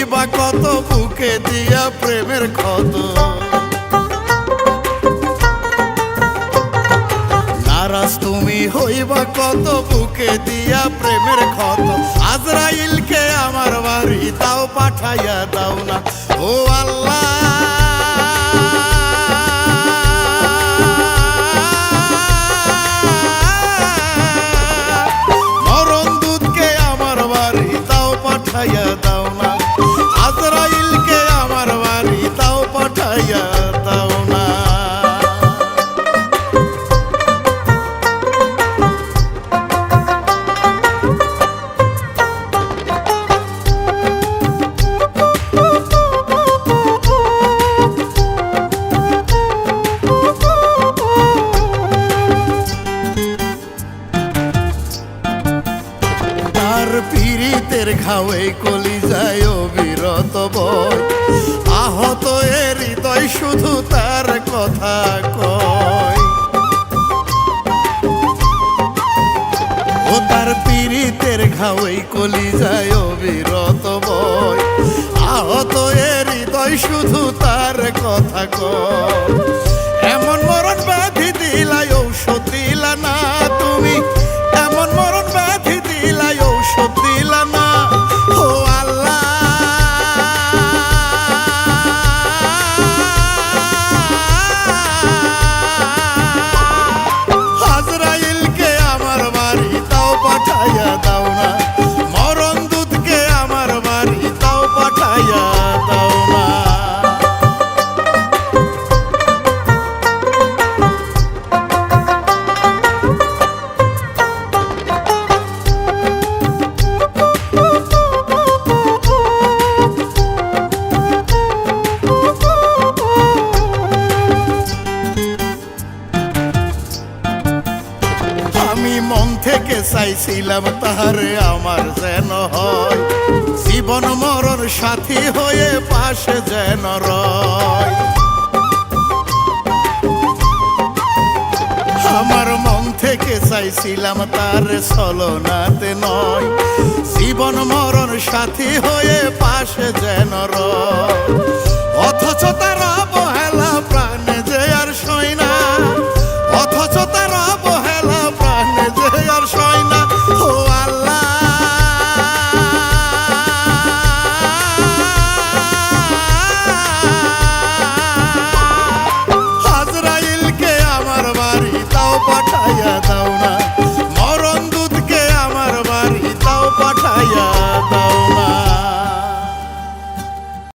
হইবা কত বুকে দিয়া প্রেমের ক্ষত। নারাজ তুমি হইবা কত বুকে দিয়া প্রেমের ক্ষত। আজরাইলকে আমার বাড়ি তাও পাঠাইয়া দাও না ও আল্লাহ। পাঠাইয়া দাও না আজরাইলকে আমার বাড়ি তাও পাঠাইয়া দাও না। পীড়িতের ঘাওয়ে কলিজায় অবিরত বয়। আহত এর হৃদয় শুধু তার কথা কয়। ও তার পীড়িতের ঘাওয়ে কলিজায় অবিরত বয়। আহত এর হৃদয় শুধু তার কথা কয়। এমন মরণ ব্যাধি দিলাই ঔষধ দিলা না তুমি। এমন মরণ ব্যাধি দিলাই ঔষধ দিলা না ও আল্লাহ। আজরাইলকে আমার বাড়ি তাও পাঠাইয়া দাও না। মরণ দূতকে আমার বাড়ি তাও পাঠাইয়া দাও না। আমি মন থেকে চাইছিলাম তাহারে আমার যেন হয়। জীবন মরণ সাথী হয়ে পাশে যেন রয়। আমার মন থেকে চাইছিলাম তার ছলনাতে নয়। জীবন মরণ সাথী হয়ে পাশে যেন রয়। অথচ তারা